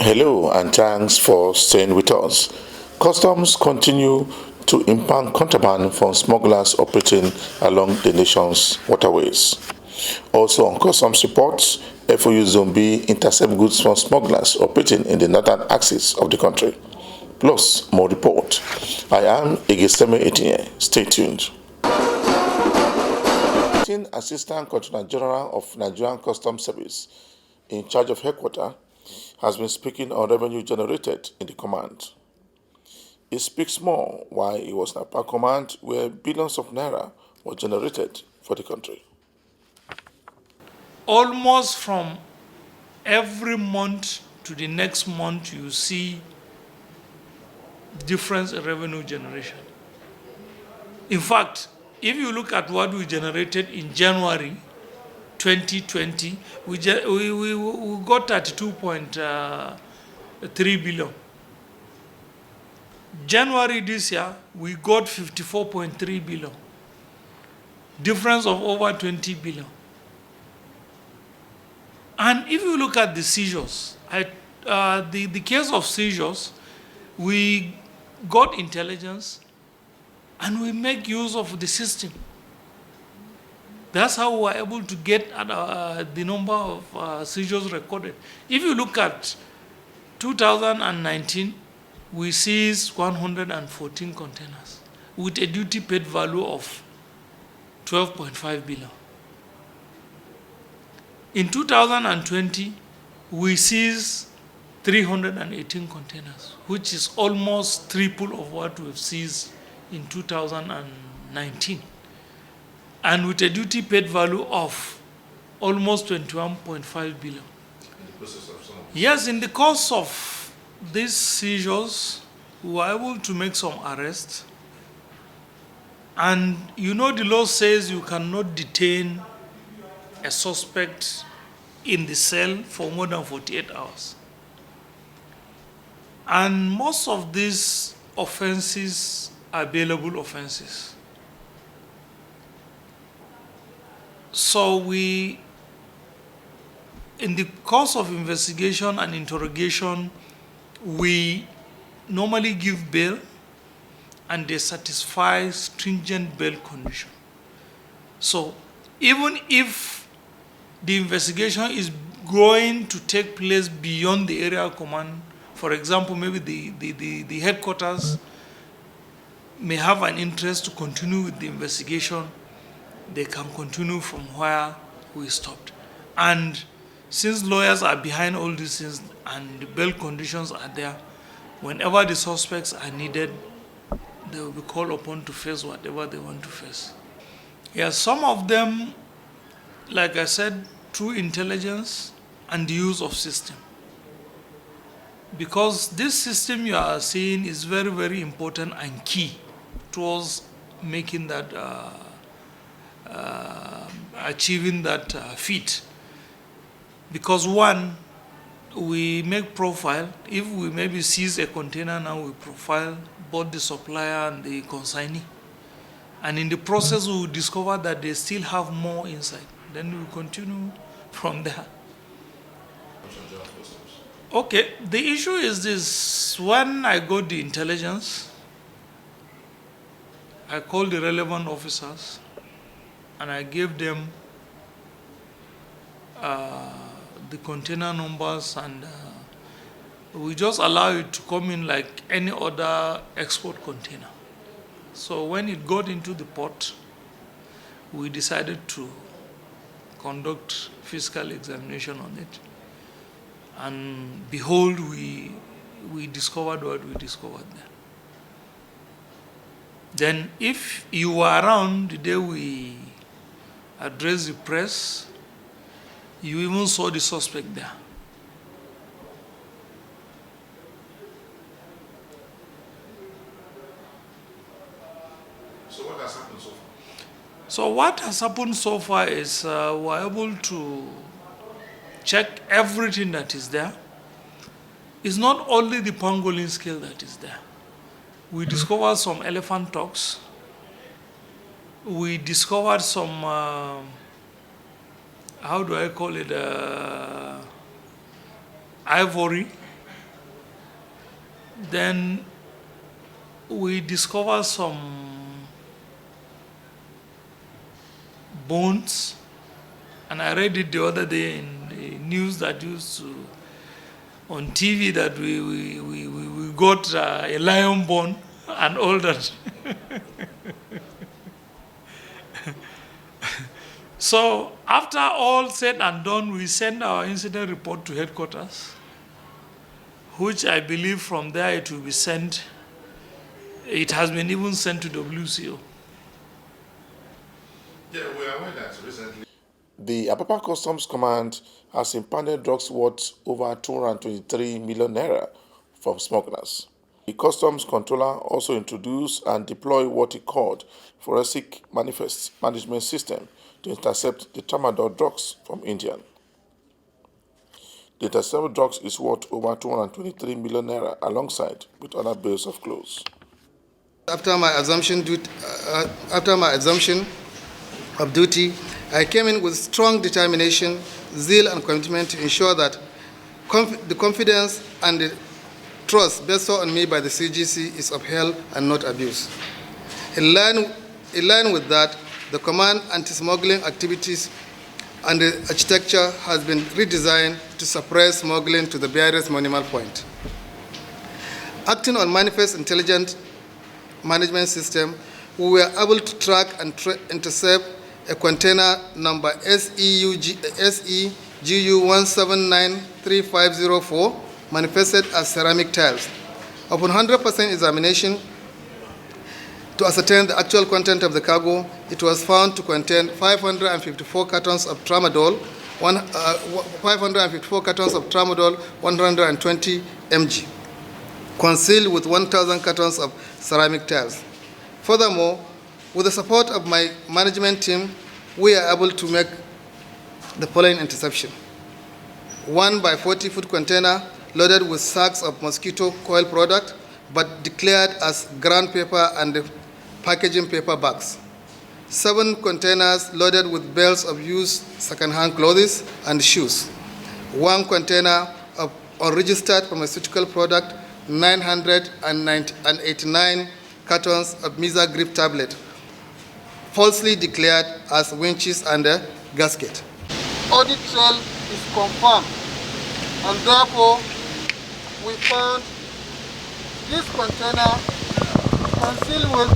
Hello and thanks for staying with us. Customs continue to impound contraband from smugglers operating along the nation's waterways. Also on customs reports, FOU Zone B intercept goods from smugglers operating in the northern axis of the country. Plus, more report. I am Igeseme Etinye. Stay tuned. Acting Assistant Controller General of Nigerian Customs Service in charge of headquarters has been speaking on revenue generated in the command. He speaks more why he was in a command where billions of naira were generated for the country. Almost from every month to the next month, you see difference in revenue generation. In fact, if you look at what we generated in January 2020, we got 32.3 billion. January this year, we got 54.3 billion. Difference of over 20 billion. And if you look at the seizures, the case of seizures, we got intelligence and we make use of the system. That's how we were able to get the number of seizures recorded. If you look at 2019, we seized 114 containers with a duty paid value of 12.5 billion. In 2020, we seized 318 containers, which is almost triple of what we've seized in 2019. And with a duty paid value of almost 21.5 billion. Yes, in the course of these seizures, we were able to make some arrests. And you know the law says you cannot detain a suspect in the cell for more than 48 hours. And most of these offenses are bailable offenses. So in the course of investigation and interrogation, we normally give bail and they satisfy stringent bail condition. So even if the investigation is going to take place beyond the area of command, for example, maybe the headquarters may have an interest to continue with the investigation, they can continue from where we stopped. And since lawyers are behind all these things and the bail conditions are there, whenever the suspects are needed, they will be called upon to face whatever they want to face. Yeah, some of them, like I said, through intelligence and the use of system. Because this system you are seeing is very, very important and key towards making that, achieving that feat. Because one, we make profile. If we maybe seize a container now, we profile both the supplier and the consignee. And in the process, we will discover that they still have more inside. Then we continue from there. Okay, the issue is this. When I got the intelligence, I called the relevant officers and I gave them the container numbers, and we just allow it to come in like any other export container. So when it got into the port, we decided to conduct physical examination on it. And behold, we discovered what we discovered there. Then if you were around the day we addressed the press, you even saw the suspect there. So what has happened so far? So what has happened so far is we're able to check everything that is there. It's not only the pangolin scale that is there. We discovered some elephant tusk. We discovered some, how do I call it, ivory. Then we discovered some bones, and I read it the other day in the news that used to on TV that we got a lion bone and all that. So after all said and done, we sent our incident report to headquarters, which I believe from there it will be sent. It has been even sent to WCO. Yeah, we are aware that recently the APAPA Customs Command has impounded drugs worth over 223 million naira from smugglers. The Customs Controller also introduced and deployed what he called forensic manifest management system to intercept the tramadol drugs from India. The intercepted drugs is worth over 223 million naira alongside with other bills of clothes. After my assumption of duty, I came in with strong determination, zeal, and commitment to ensure that the confidence and the trust bestowed on me by the CGC is upheld and not abused. In line with that, the command anti-smuggling activities and the architecture has been redesigned to suppress smuggling to the barest minimal point. Acting on manifest intelligent management system, we were able to track and intercept a container number SEGU 1793504 manifested as ceramic tiles. Upon 100% examination to ascertain the actual content of the cargo, it was found to contain 554 cartons of tramadol, 120 mg, concealed with 1,000 cartons of ceramic tiles. Furthermore, with the support of my management team, we are able to make the following interception. 1 by 40-foot container loaded with sacks of mosquito coil product, but declared as ground paper and packaging paper bags. 7 containers loaded with bales of used second-hand clothes and shoes. 1 container of unregistered pharmaceutical product, 989 cartons of Misa grip tablet, falsely declared as winches and a gasket. Audit trail is confirmed, and therefore we found this container concealed with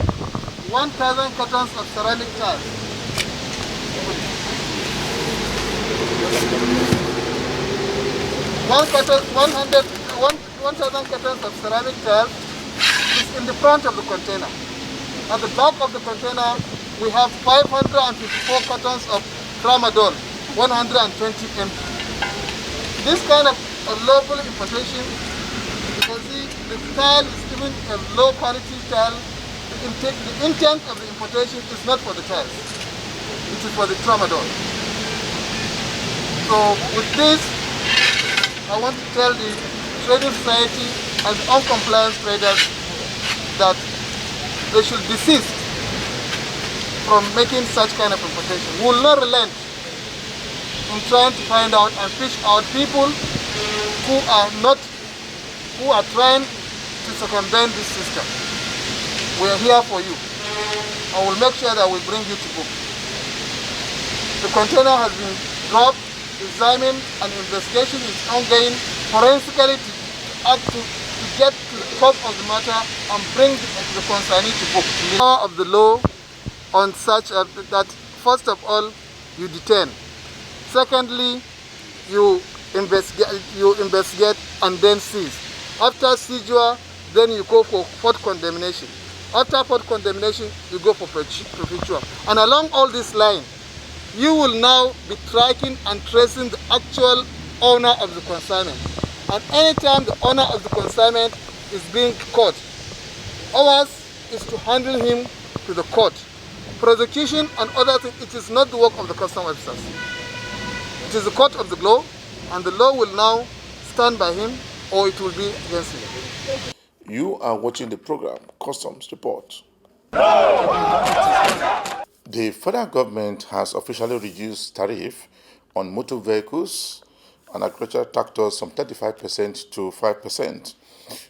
1,000 cartons of ceramic tiles. 1,000 cartons of ceramic tiles is in the front of the container. At the back of the container, we have 554 cartons of tramadol, 120 mg. This kind of lawful importation, you can see the tile is even a low quality tile. The intent of the importation is not for the tiles, it is for the tramadol. So with this, I want to tell the trading society and the uncompliance traders that they should desist from making such kind of importation. We will not relent in trying to find out and fish out people who are trying to circumvent this system. We are here for you. I will make sure that we bring you to book. The container has been dropped, examined, and investigation is ongoing forensically to get to the top of the matter and bring the consignee to book. The power of the law on such that first of all you detain, secondly you investigate and then seize. After seizure, then you go for fourth condemnation. After fourth condemnation, you go for perpetual. And along all this line, you will now be tracking and tracing the actual owner of the consignment. And anytime the owner of the consignment is being caught, ours is to handle him to the court. Prosecution and other things, it is not the work of the custom officers. It is the court of the law, and the law will now stand by him or it will be against him. You are watching the program Customs Report. The federal government has officially reduced tariff on motor vehicles and agricultural tractors from 35% to 5%,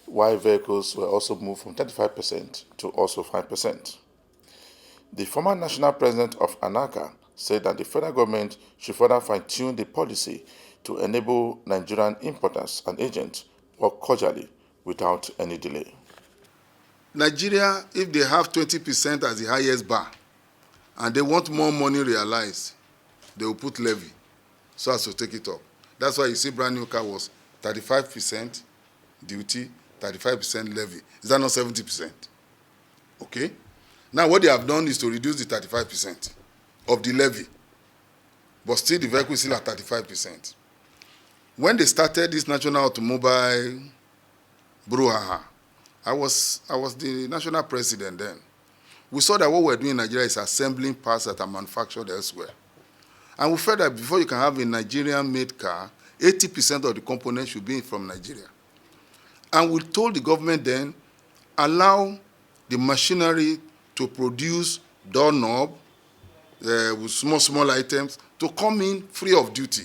while vehicles were also moved from 35% to also 5%. The former national president of ANACA said that the federal government should further fine-tune the policy to enable Nigerian importers and agents work cordially without any delay. Nigeria, if they have 20% as the highest bar and they want more money realized, they will put levy so as to take it up. That's why you see brand new car was 35% duty, 35% levy. Is that not 70%? Okay? Now what they have done is to reduce the 35% of the levy, but still the vehicle is still at 35%. When they started this national automobile brouhaha, I was the national president then. We saw that what we're doing in Nigeria is assembling parts that are manufactured elsewhere. And we felt that before you can have a Nigerian-made car, 80% of the components should be from Nigeria. And we told the government then, allow the machinery to produce doorknob with small items to come in free of duty.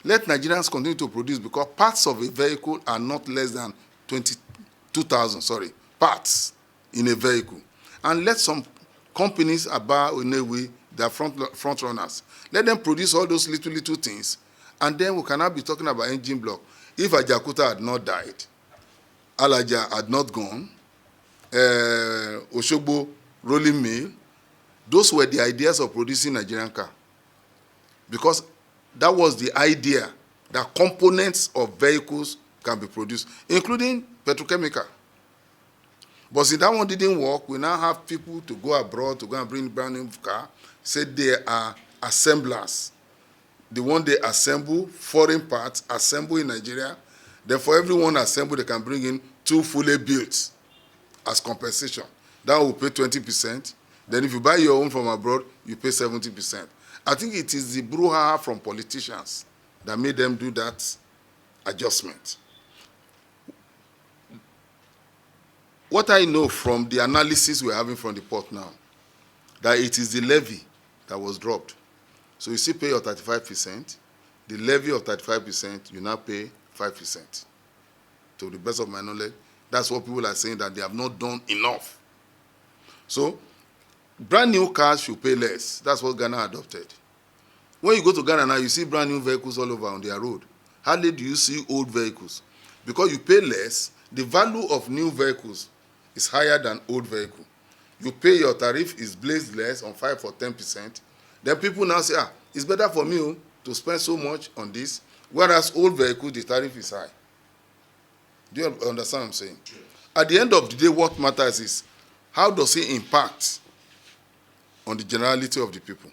Let Nigerians continue to produce, because parts of a vehicle are not less than 22,000, parts in a vehicle. And let some companies, Aba, Onewe, they are front runners. Let them produce all those little things, and then we cannot be talking about engine block. If Ajakuta had not died, Alaja had not gone, Oshogbo rolling mill, those were the ideas of producing Nigerian car. Because that was the idea that components of vehicles can be produced, including petrochemical. But since that one didn't work, we now have people to go abroad to go and bring brand new car, say they are assemblers. The one they assemble, foreign parts, assemble in Nigeria. Then for everyone assembled, they can bring in 2 fully built as compensation. That will pay 20%. Then if you buy your own from abroad, you pay 70%. I think it is the brouhaha from politicians that made them do that adjustment. What I know from the analysis we're having from the port now, that it is the levy that was dropped. So you still pay your 35%, the levy of 35%, you now pay 5%. To the best of my knowledge, that's what people are saying, that they have not done enough. So brand new cars should pay less. That's what Ghana adopted. When you go to Ghana now, you see brand new vehicles all over on their road. Hardly do you see old vehicles. Because you pay less, the value of new vehicles is higher than old vehicle. You pay your tariff is blazed less on 5 or 10%. Then people now say, it's better for me to spend so much on this, whereas old vehicles, the tariff is high. Do you understand what I'm saying? Yes. At the end of the day, what matters is, how does it impact on the generality of the people?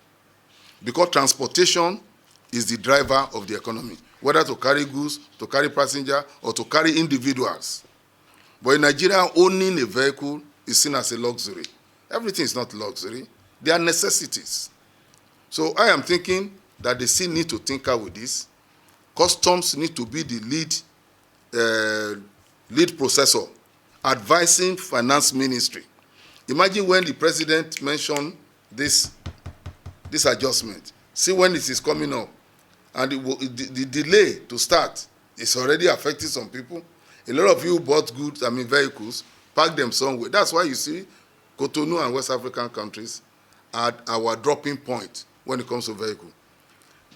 Because transportation is the driver of the economy, whether to carry goods, to carry passenger, or to carry individuals. But in Nigeria, owning a vehicle is seen as a luxury. Everything is not luxury. They are necessities. So I am thinking that they still need to tinker with this. Customs need to be the lead processor, advising finance ministry. Imagine when the president mentioned this adjustment. See when it is coming up. And the delay to start is already affecting some people. A lot of you bought goods, vehicles, parked them somewhere. That's why you see Cotonou and West African countries are our dropping point when it comes to vehicle.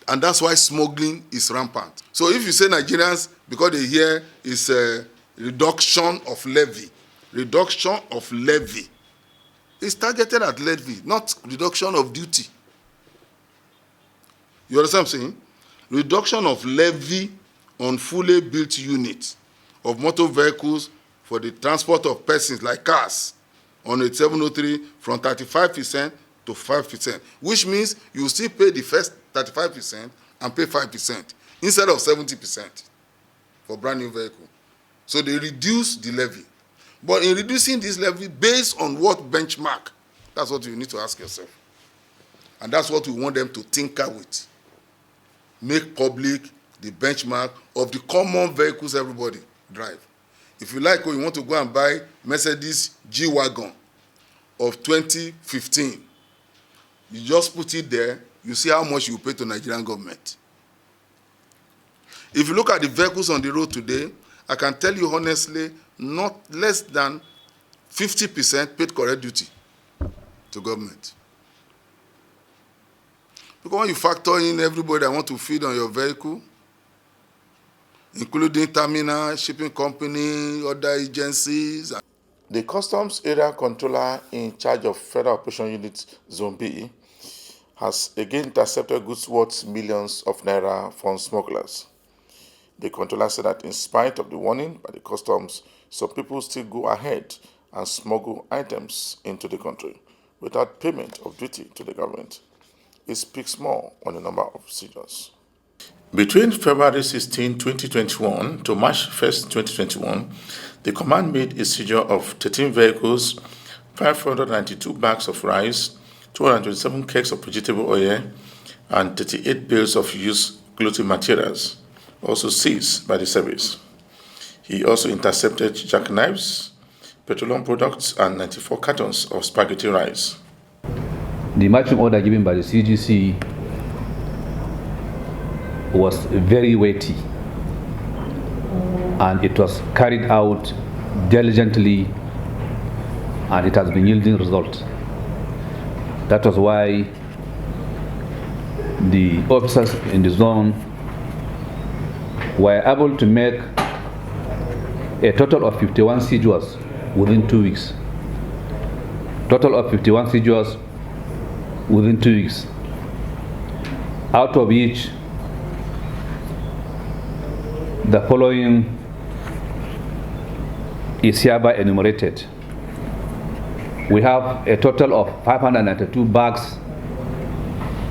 And that's why smuggling is rampant. So if you say Nigerians, because they hear it's a reduction of levy, it's targeted at levy, not reduction of duty. You understand what I'm saying? Reduction of levy on fully built units of motor vehicles for the transport of persons like cars on a 703 from 35% to 5%, which means you still pay the first 35% and pay 5% instead of 70% for brand new vehicle. So they reduce the levy. But in reducing this levy, based on what benchmark? That's what you need to ask yourself. And that's what we want them to tinker with. Make public the benchmark of the common vehicles everybody drive. If you like, or you want to go and buy Mercedes G-Wagon of 2015, you just put it there, you see how much you pay to Nigerian government. If you look at the vehicles on the road today, I can tell you honestly, not less than 50% paid correct duty to government. Because when you factor in everybody that want to feed on your vehicle, including terminal, shipping company, other agencies. The Customs Area Controller in charge of Federal Operation Unit Zone B has again intercepted goods worth millions of naira from smugglers. The controller said that in spite of the warning by the customs, some people still go ahead and smuggle items into the country without payment of duty to the government. It speaks more on the number of seizures. Between February 16, 2021 to March 1, 2021, the command made a seizure of 13 vehicles, 592 bags of rice, 227 kegs of vegetable oil, and 38 bales of used clothing materials, also seized by the service. He also intercepted jackknives, petroleum products, and 94 cartons of spaghetti rice. The marching order given by the CGC was very weighty, and it was carried out diligently, and it has been yielding results. That was why the officers in the zone were able to make a total of 51 seizures within 2 weeks. Total of 51 seizures within 2 weeks, out of which the following is hereby enumerated. We have a total of 592 bags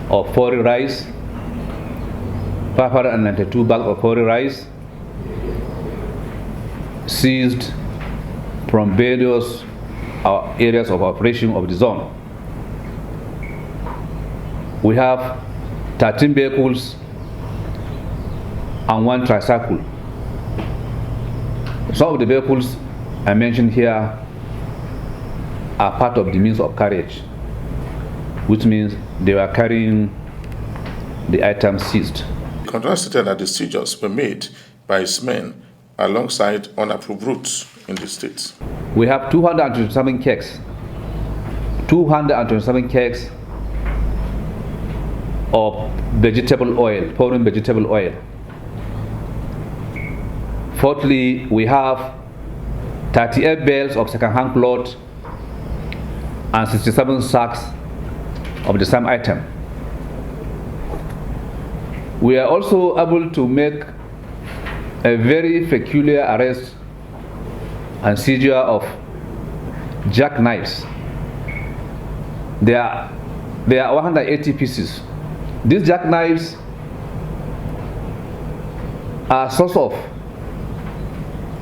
of foreign rice, 592 bags of foreign rice seized from various areas of operation of the zone. We have 13 vehicles and 1 tricycle. Some of the vehicles I mentioned here are part of the means of carriage, which means they were carrying the items seized. The controller stated that the seizures were made by his men alongside unapproved routes in the state. We have 227 kegs. 227 kegs of vegetable oil, foreign vegetable oil. Fourthly, we have 38 bales of second-hand cloth and 67 sacks of the same item. We are also able to make a very peculiar arrest and seizure of jackknives. There are 180 pieces. These jackknives are a source of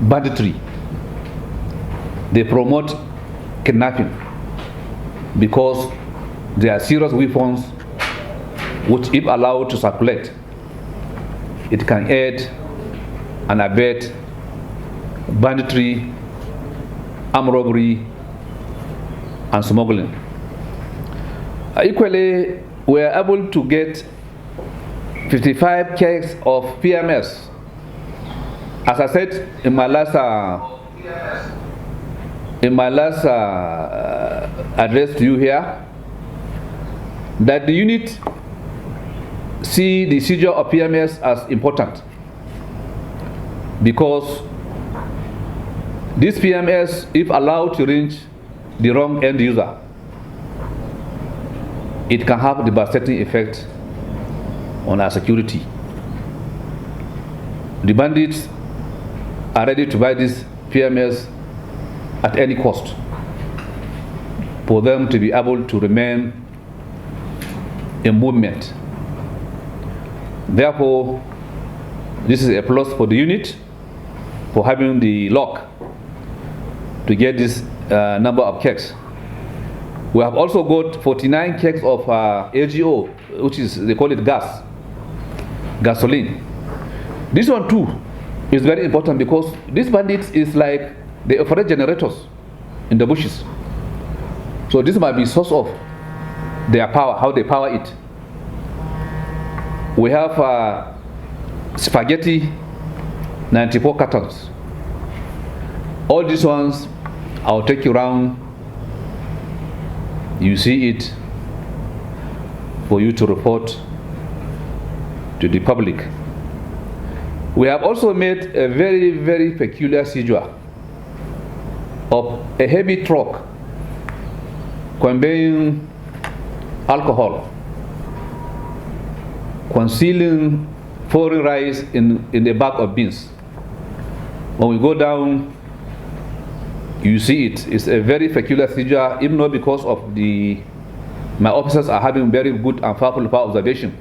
banditry. They promote kidnapping because they are serious weapons which, if allowed to circulate, it can aid and abet banditry, armed robbery, and smuggling. Equally, we are able to get 55 kegs of PMS. As I said in my last address to you here, that the unit see the seizure of PMS as important, because this PMS, if allowed to reach the wrong end user, it can have a devastating effect on our security. The bandits are ready to buy this PMS at any cost for them to be able to remain in movement. Therefore, this is a plus for the unit for having the luck to get this number of kegs. We have also got 49 kegs of AGO, which is, they call it gasoline. This one too is very important because these bandits is like they operate generators in the bushes. So this might be source of their power, how they power it. We have spaghetti, 94 cartons. All these ones, I'll take you around. You see it for you to report to the public. We have also made a very, very peculiar seizure of a heavy truck conveying alcohol, concealing foreign rice in the bag of beans. When we go down, you see it. It's a very peculiar seizure, even though because of my officers are having very good and powerful observation.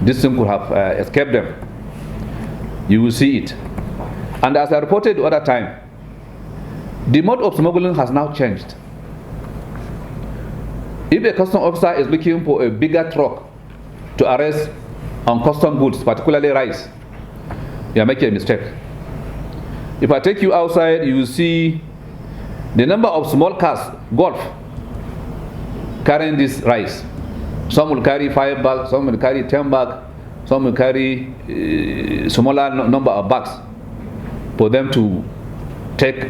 This thing could have escaped them. You will see it. And as I reported the other time, the mode of smuggling has now changed. If a custom officer is looking for a bigger truck to arrest on custom goods, particularly rice, you are making a mistake. If I take you outside, you will see the number of small cars, golf, carrying this rice. Some will carry 5 bags, some will carry 10 bags, some will carry smaller number of bags for them to take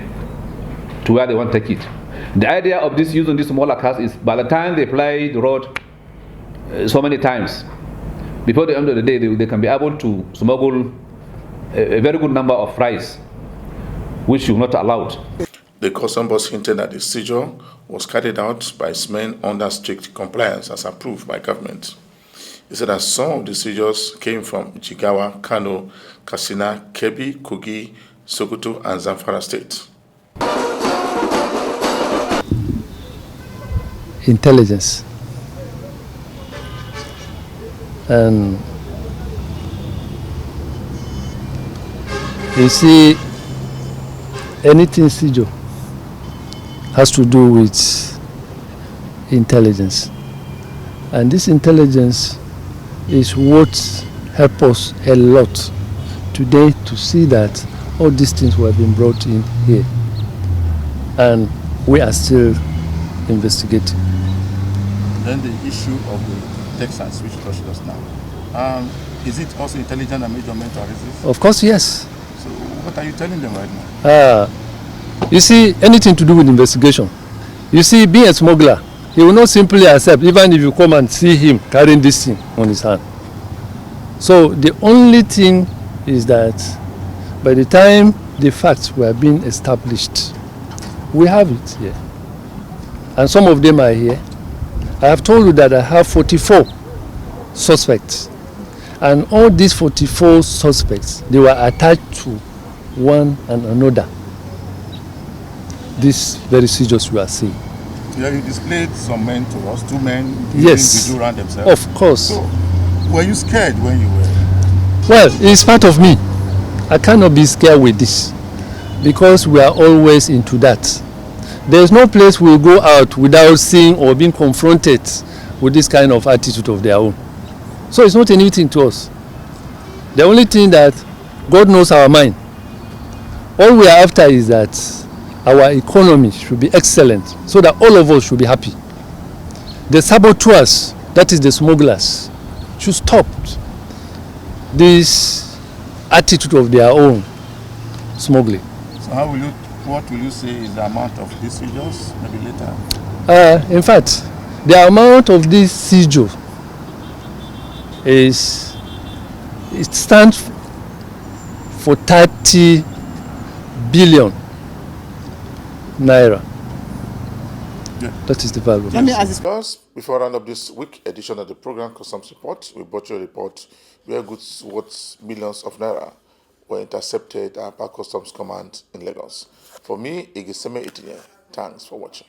to where they want to take it. The idea of this using these smaller cars is by the time they fly the road so many times, before the end of the day, they can be able to smuggle a very good number of rice, which you not allowed. The custom boss hinted that the seizure was carried out by its men under strict compliance as approved by government. He said that some of the seizures came from Jigawa, Kano, Katsina, Kebbi, Kogi, Sokoto, and Zamfara State. Intelligence. And you see, anything seizure has to do with intelligence. And this intelligence is what helps us a lot today to see that all these things were being brought in here. And we are still investigating. Then the issue of the Texans, which touched us now. Is it also intelligent and measurement to arrest this? Of course, yes. So what are you telling them right now? You see, anything to do with investigation. You see, being a smuggler, he will not simply accept, even if you come and see him carrying this thing on his hand. So the only thing is that by the time the facts were being established, we have it here. And some of them are here. I have told you that I have 44 suspects. And all these 44 suspects, they were attached to one and another. This very serious you are seeing. Yeah, you displayed some men to us, 2 men. Yes. Did you run themselves? Of course. So, were you scared when you were? Well, it's part of me. I cannot be scared with this because we are always into that. There's no place we'll go out without seeing or being confronted with this kind of attitude of their own. So it's not anything to us. The only thing that God knows our mind. All we are after is that our economy should be excellent so that all of us should be happy. The saboteurs, that is the smugglers, should stop this attitude of their own smuggling. So what will you say is the amount of these seizures maybe later? In fact, the amount of this seizure it stands for 30 billion naira. Yeah. That is the value. Just before I round up this week edition of the program Customs Report, we brought you a report where goods worth millions of naira were intercepted at APAPA Customs Command in Lagos. For me, Igiseme Itinye, thanks for watching.